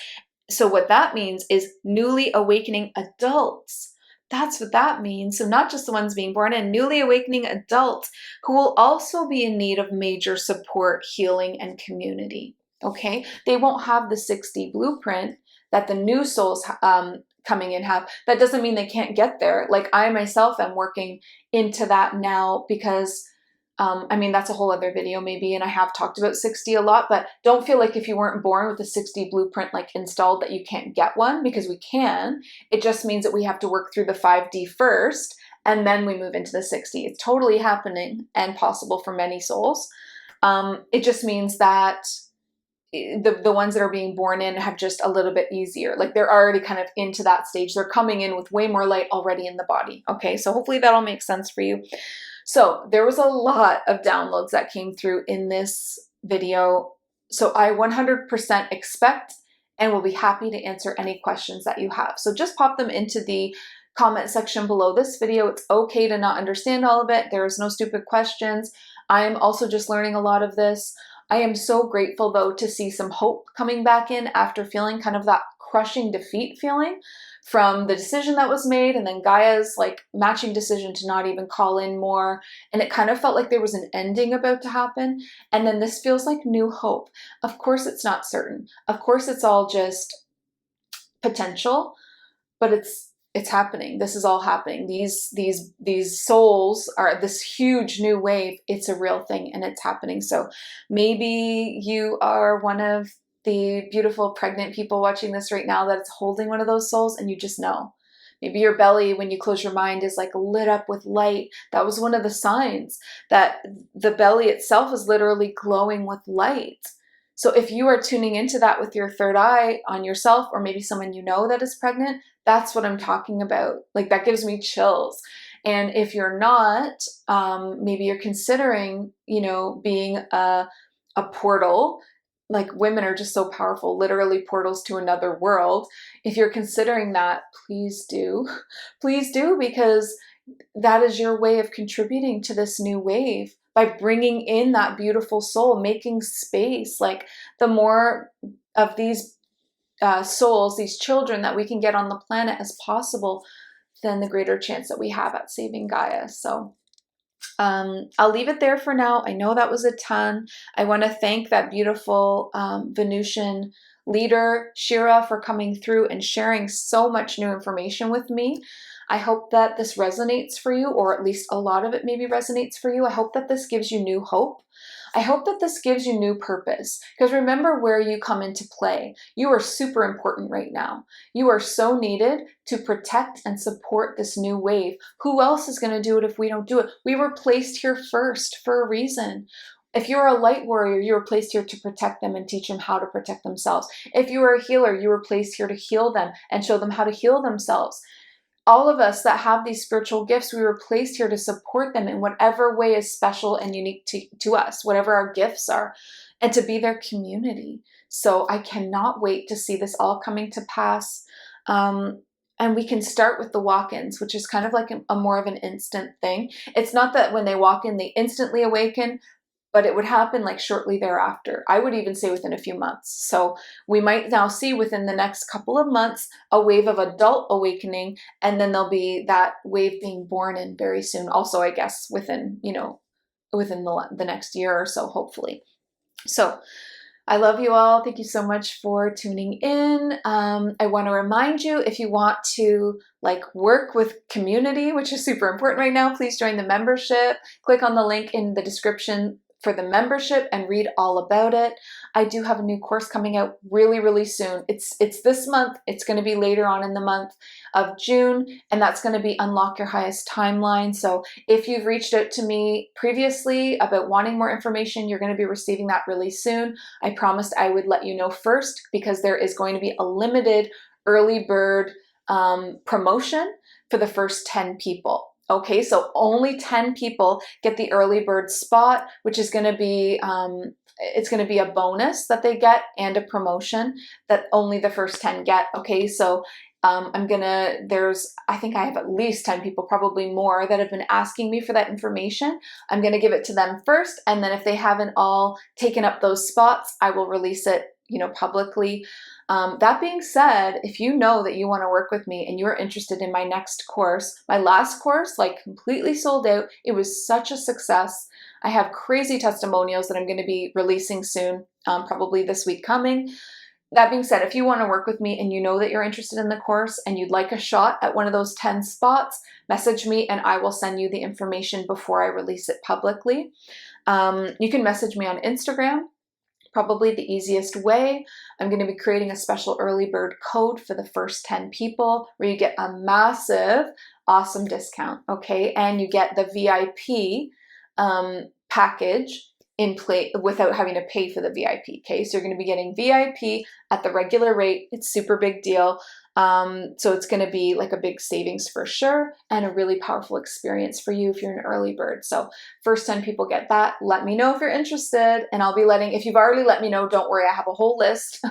So what that means is newly awakening adults. That's what that means. So not just the ones being born in, newly awakening adults who will also be in need of major support, healing, and community. Okay? They won't have the 6D blueprint that the new souls coming in have. That doesn't mean they can't get there. Like I myself am working into that now, because that's a whole other video maybe, and I have talked about 6D a lot, but don't feel like if you weren't born with a 6D blueprint like installed that you can't get one, because we can. It just means that we have to work through the 5D first, and then we move into the 6D. It's totally happening and possible for many souls. It just means that the ones that are being born in have just a little bit easier. Like they're already kind of into that stage. They're coming in with way more light already in the body. Okay, so hopefully that'll make sense for you. So there was a lot of downloads that came through in this video. So I 100% expect and will be happy to answer any questions that you have. So just pop them into the comment section below this video. It's okay to not understand all of it. There is no stupid questions. I am also just learning a lot of this. I am so grateful though to see some hope coming back in after feeling kind of that crushing defeat feeling from the decision that was made, and then Gaia's like matching decision to not even call in more. And it kind of felt like there was an ending about to happen. And then this feels like new hope. Of course, it's not certain. Of course, it's all just potential, but it's happening. This is all happening. These souls are this huge new wave. It's a real thing and it's happening. So maybe you are one of the beautiful pregnant people watching this right now that's holding one of those souls, and you just know. Maybe your belly, when you close your mind, is like lit up with light. That was one of the signs, that the belly itself is literally glowing with light. So if you are tuning into that with your third eye on yourself, or maybe someone you know that is pregnant, that's what I'm talking about. Like that gives me chills. And if you're not, maybe you're considering, being a portal. Like women are just so powerful, literally portals to another world. If you're considering that, please do. Please do, because that is your way of contributing to this new wave by bringing in that beautiful soul, making space. Like the more of these souls, these children that we can get on the planet as possible, then the greater chance that we have at saving Gaia. So I'll leave it there for now. I know that was a ton. I want to thank that beautiful Venusian leader, Shira, for coming through and sharing so much new information with me. I hope that this resonates for you, or at least a lot of it maybe resonates for you. I hope that this gives you new hope. I hope that this gives you new purpose, because remember where you come into play. You are super important right now. You are so needed to protect and support this new wave. Who else is going to do it if we don't do it? We were placed here first for a reason. If you're a light warrior, you were placed here to protect them and teach them how to protect themselves. If you were a healer, you were placed here to heal them and show them how to heal themselves. All of us that have these spiritual gifts, we were placed here to support them in whatever way is special and unique to us, whatever our gifts are, and to be their community. So I cannot wait to see this all coming to pass. And we can start with the walk-ins, which is kind of like a more of an instant thing. It's not that when they walk in, they instantly awaken, but it would happen like shortly thereafter. I would even say within a few months. So we might now see within the next couple of months a wave of adult awakening, and then there'll be that wave being born in very soon. Also, I guess within, within the next year or so, hopefully. So I love you all. Thank you so much for tuning in. I want to remind you, if you want to work with community, which is super important right now, please join the membership. Click on the link in the description for the membership and read all about it. I do have a new course coming out really, really soon. It's this month. It's going to be later on in the month of June, and that's going to be Unlock Your Highest Timeline. So if you've reached out to me previously about wanting more information, you're going to be receiving that really soon. I promised I would let you know first, because there is going to be a limited early bird promotion for the first 10 people. Okay, so only 10 people get the early bird spot, which is going to be, it's going to be a bonus that they get and a promotion that only the first 10 get. Okay, so I think I have at least 10 people, probably more, that have been asking me for that information. I'm going to give it to them first, and then if they haven't all taken up those spots, I will release it, publicly. That being said, if you know that you want to work with me and you're interested in my next course, my last course, completely sold out. It was such a success. I have crazy testimonials that I'm going to be releasing soon, probably this week coming. That being said, if you want to work with me and you know that you're interested in the course and you'd like a shot at one of those 10 spots, message me and I will send you the information before I release it publicly. You can message me on Instagram. Probably the easiest way. I'm going to be creating a special early bird code for the first 10 people where you get a massive, awesome discount, okay? And you get the VIP package in play without having to pay for the VIP, okay? So you're going to be getting VIP at the regular rate. It's super big deal. So it's going to be like a big savings for sure, and a really powerful experience for you if you're an early bird. So first 10 people get that. Let me know if you're interested, and I'll be if you've already let me know, don't worry, I have a whole list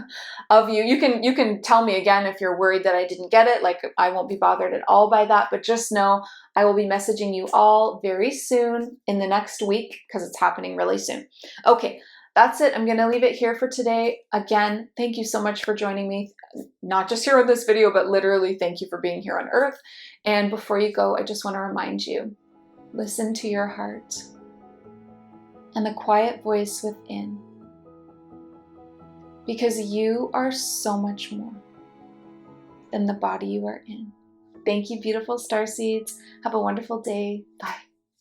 of you. You can tell me again if you're worried that I didn't get it. I won't be bothered at all by that, but just know I will be messaging you all very soon in the next week, because it's happening really soon. Okay. That's it. I'm going to leave it here for today. Again, thank you so much for joining me, not just here on this video, but literally thank you for being here on Earth. And before you go, I just want to remind you, listen to your heart and the quiet voice within, because you are so much more than the body you are in. Thank you, beautiful starseeds. Have a wonderful day. Bye.